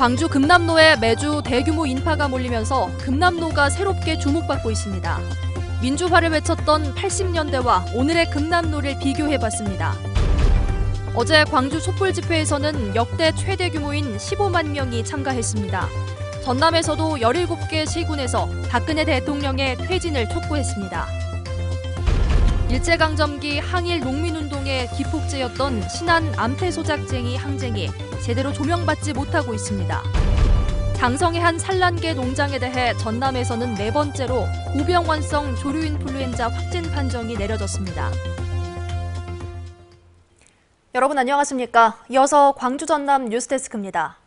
광주 금남로에 매주 대규모 인파가 몰리면서 금남로가 새롭게 주목받고 있습니다. 민주화를 외쳤던 80년대와 오늘의 금남로를 비교해봤습니다. 어제 광주 촛불 집회에서는 역대 최대 규모인 15만 명이 참가했습니다. 전남에서도 17개 시군에서 박근혜 대통령의 퇴진을 촉구했습니다. 일제강점기 항일 농민운동의 기폭제였던 신안 암태소작쟁이 항쟁이 제대로 조명받지 못하고 있습니다. 장성의 한 산란계 농장에 대해 전남에서는 네 번째로 고병원성 조류인플루엔자 확진 판정이 내려졌습니다. 여러분 안녕하십니까? 이어서 광주 전남 뉴스데스크입니다.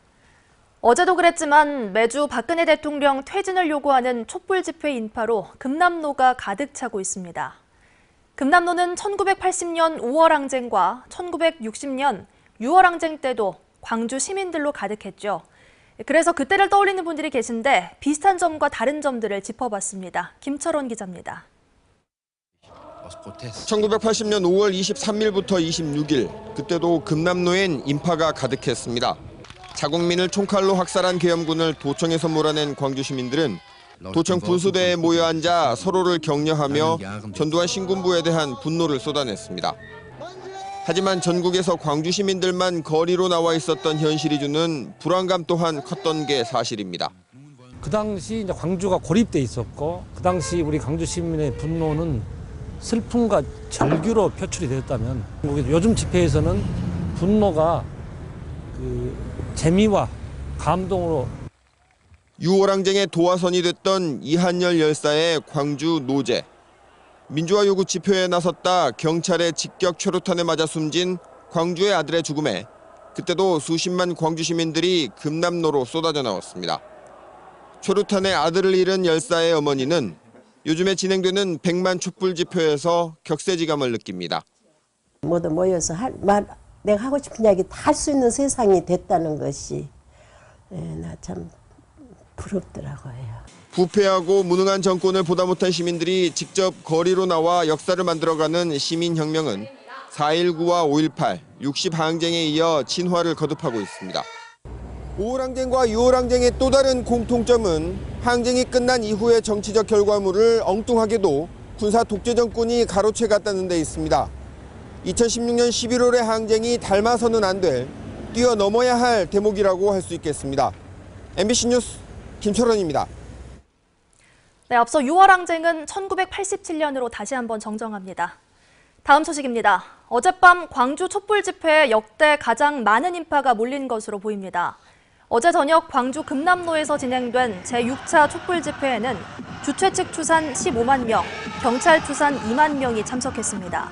어제도 그랬지만 매주 박근혜 대통령 퇴진을 요구하는 촛불 집회 인파로 금남로가 가득 차고 있습니다. 금남로는 1980년 5월 항쟁과 1960년 6월 항쟁 때도 광주 시민들로 가득했죠. 그래서 그때를 떠올리는 분들이 계신데 비슷한 점과 다른 점들을 짚어봤습니다. 김철원 기자입니다. 1980년 5월 23일부터 26일, 그때도 금남로엔 인파가 가득했습니다. 자국민을 총칼로 학살한 계엄군을 도청에서 몰아낸 광주 시민들은 도청 분수대에 모여 앉아 서로를 격려하며 전두환 신군부에 대한 분노를 쏟아냈습니다. 하지만 전국에서 광주 시민들만 거리로 나와 있었던 현실이 주는 불안감 또한 컸던 게 사실입니다. 그 당시 이제 광주가 고립돼 있었고, 그 당시 우리 광주 시민의 분노는 슬픔과 절규로 표출이 되었다면, 요즘 집회에서는 분노가 재미와 감동으로 6월 항쟁의 도화선이 됐던 이한열 열사의 광주 노제. 민주화 요구 집회에 나섰다 경찰의 직격 최루탄에 맞아 숨진 광주의 아들의 죽음에 그때도 수십만 광주 시민들이 금남로로 쏟아져 나왔습니다. 최루탄의 아들을 잃은 열사의 어머니는 요즘에 진행되는 100만 촛불 집회에서 격세지감을 느낍니다. 모두 모여서 내가 하고 싶은 이야기 다 할 수 있는 세상이 됐다는 것이 나 참 부럽더라고요. 부패하고 무능한 정권을 보다 못한 시민들이 직접 거리로 나와 역사를 만들어가는 시민혁명은 4.19와 5.18, 60 항쟁에 이어 진화를 거듭하고 있습니다. 5월 항쟁과 6월 항쟁의 또 다른 공통점은 항쟁이 끝난 이후의 정치적 결과물을 엉뚱하게도 군사 독재 정권이 가로채 갔다는 데 있습니다. 2016년 11월의 항쟁이 닮아서는 안 될, 뛰어넘어야 할 대목이라고 할 수 있겠습니다. MBC 뉴스 김철원입니다. 네, 앞서 6월 항쟁은 1987년으로 다시 한번 정정합니다. 다음 소식입니다. 어젯밤 광주 촛불 집회에 역대 가장 많은 인파가 몰린 것으로 보입니다. 어제 저녁 광주 금남로에서 진행된 제6차 촛불 집회에는 주최 측 추산 15만 명, 경찰 추산 2만 명이 참석했습니다.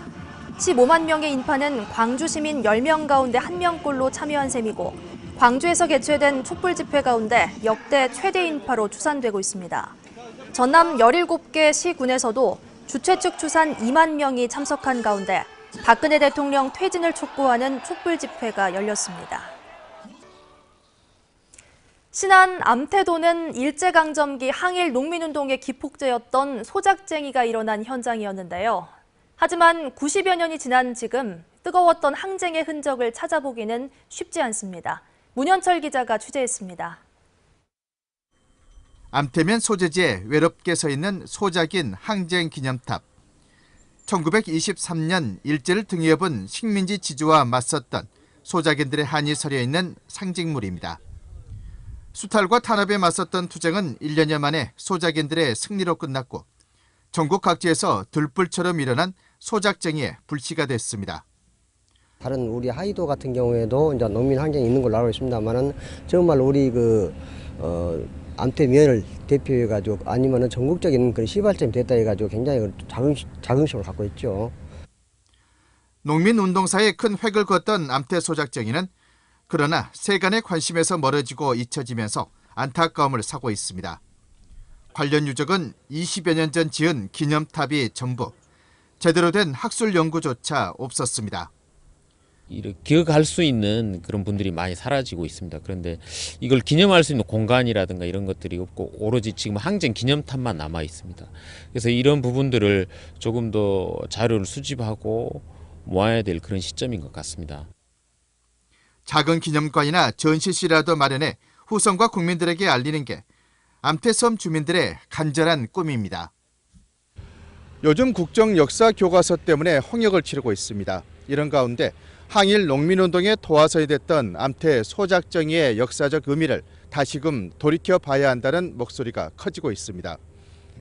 15만 명의 인파는 광주 시민 10명 가운데 1명꼴로 참여한 셈이고 광주에서 개최된 촛불 집회 가운데 역대 최대 인파로 추산되고 있습니다. 전남 17개 시군에서도 주최 측 추산 2만 명이 참석한 가운데 박근혜 대통령 퇴진을 촉구하는 촛불 집회가 열렸습니다. 신안 암태도는 일제강점기 항일 농민운동의 기폭제였던 소작쟁이가 일어난 현장이었는데요. 하지만 90여 년이 지난 지금 뜨거웠던 항쟁의 흔적을 찾아보기는 쉽지 않습니다. 문현철 기자가 취재했습니다. 암태면 소재지에 외롭게 서 있는 소작인 항쟁 기념탑. 1923년 일제를 등에 업은 식민지 지주와 맞섰던 소작인들의 한이 서려 있는 상징물입니다. 수탈과 탄압에 맞섰던 투쟁은 1년여 만에 소작인들의 승리로 끝났고 전국 각지에서 들불처럼 일어난 소작쟁이의 불씨가 됐습니다. 다른 우리 하이도 같은 경우에도 이제 농민 항쟁이 있는 걸로 알고 있습니다만은 정말 우리 암태면을 대표해가지고 아니면은 전국적인 그런 시발점이 됐다 해가지고 굉장히 자긍심을 갖고 있죠. 농민 운동사에 큰 획을 그었던 암태 소작쟁이는 그러나 세간의 관심에서 멀어지고 잊혀지면서 안타까움을 사고 있습니다. 관련 유적은 20여 년 전 지은 기념탑이 전부, 제대로 된 학술 연구조차 없었습니다. 기억할 수 있는 그런 분들이 많이 사라지고 있습니다. 그런데 이걸 기념할 수 있는 공간이라든가 이런 것들이 없고 오로지 지금 항쟁 기념탑만 남아 있습니다. 그래서 이런 부분들을 조금 더 자료를 수집하고 모아야 될 그런 시점인 것 같습니다. 작은 기념관이나 전시실이라도 마련해 후손과 국민들에게 알리는 게 암태섬 주민들의 간절한 꿈입니다. 요즘 국정 역사 교과서 때문에 홍역을 치르고 있습니다. 이런 가운데 항일 농민운동의 도화선이 됐던 암태 소작정의의 역사적 의미를 다시금 돌이켜 봐야 한다는 목소리가 커지고 있습니다.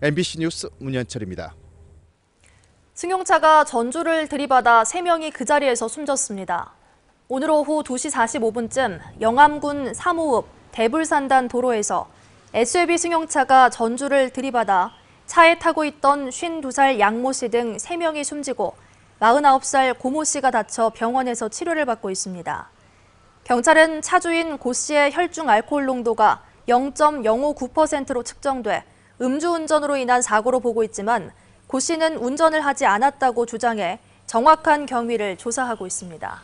MBC 뉴스 문현철입니다. 승용차가 전주를 들이받아 3명이 그 자리에서 숨졌습니다. 오늘 오후 2시 45분쯤 영암군 삼호읍 대불산단 도로에서 SUV 승용차가 전주를 들이받아 차에 타고 있던 52살 양모 씨 등 3명이 숨지고 49살 고모 씨가 다쳐 병원에서 치료를 받고 있습니다. 경찰은 차주인 고 씨의 혈중 알코올 농도가 0.059%로 측정돼 음주운전으로 인한 사고로 보고 있지만 고 씨는 운전을 하지 않았다고 주장해 정확한 경위를 조사하고 있습니다.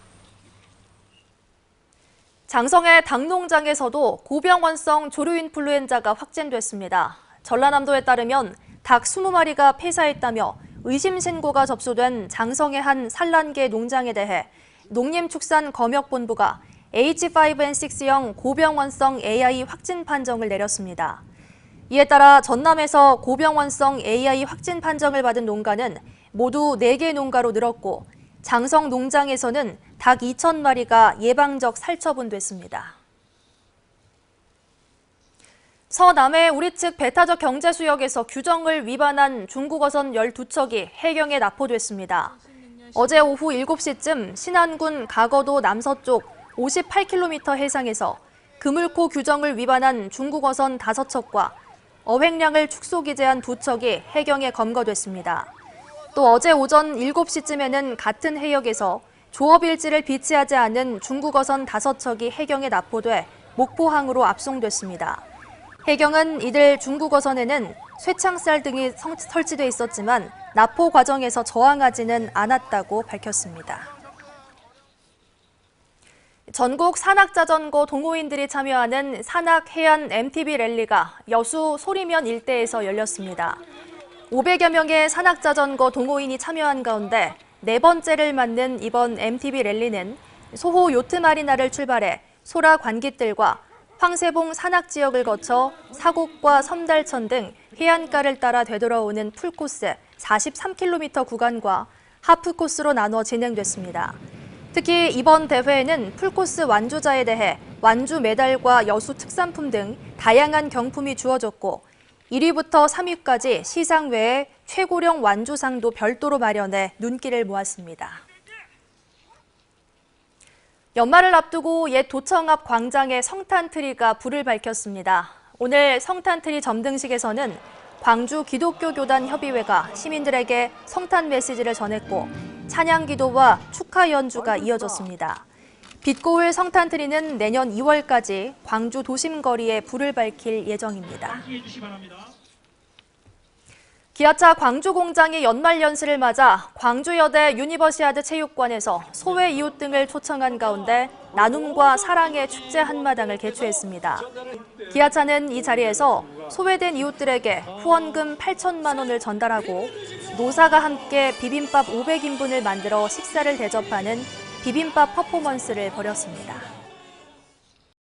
장성의 닭농장에서도 고병원성 조류인플루엔자가 확진됐습니다. 전라남도에 따르면 닭 20마리가 폐사했다며 의심 신고가 접수된 장성의 한 산란계 농장에 대해 농림축산검역본부가 H5N6형 고병원성 AI 확진 판정을 내렸습니다. 이에 따라 전남에서 고병원성 AI 확진 판정을 받은 농가는 모두 4개 농가로 늘었고 장성 농장에서는 닭 2,000마리가 예방적 살처분됐습니다. 서남해 우리 측 배타적 경제수역에서 규정을 위반한 중국어선 12척이 해경에 납포됐습니다. 어제 오후 7시쯤 신안군 가거도 남서쪽 58km 해상에서 그물코 규정을 위반한 중국어선 5척과 어획량을 축소 기재한 2척이 해경에 검거됐습니다. 또 어제 오전 7시쯤에는 같은 해역에서 조업일지를 비치하지 않은 중국어선 5척이 해경에 납포돼 목포항으로 압송됐습니다. 해경은 이들 중국어선에는 쇠창살 등이 설치돼 있었지만 납포 과정에서 저항하지는 않았다고 밝혔습니다. 전국 산악자전거 동호인들이 참여하는 산악해안 MTB 랠리가 여수 소리면 일대에서 열렸습니다. 500여 명의 산악자전거 동호인이 참여한 가운데 4번째를 맞는 이번 MTB 랠리는 소호 요트마리나를 출발해 소라 관깃들과 황새봉 산악지역을 거쳐 사곡과 섬달천 등 해안가를 따라 되돌아오는 풀코스 43km 구간과 하프코스로 나눠 진행됐습니다. 특히 이번 대회에는 풀코스 완주자에 대해 완주 메달과 여수 특산품 등 다양한 경품이 주어졌고 1위부터 3위까지 시상 외에 최고령 완주상도 별도로 마련해 눈길을 모았습니다. 연말을 앞두고 옛 도청 앞 광장의 성탄트리가 불을 밝혔습니다. 오늘 성탄트리 점등식에서는 광주 기독교 교단 협의회가 시민들에게 성탄 메시지를 전했고 찬양 기도와 축하 연주가 이어졌습니다. 빛고울 성탄트리는 내년 2월까지 광주 도심 거리에 불을 밝힐 예정입니다. 기아차 광주 공장이 연말연시를 맞아 광주여대 유니버시아드 체육관에서 소외 이웃 등을 초청한 가운데 나눔과 사랑의 축제 한마당을 개최했습니다. 기아차는 이 자리에서 소외된 이웃들에게 후원금 8천만 원을 전달하고 노사가 함께 비빔밥 500인분을 만들어 식사를 대접하는 비빔밥 퍼포먼스를 벌였습니다.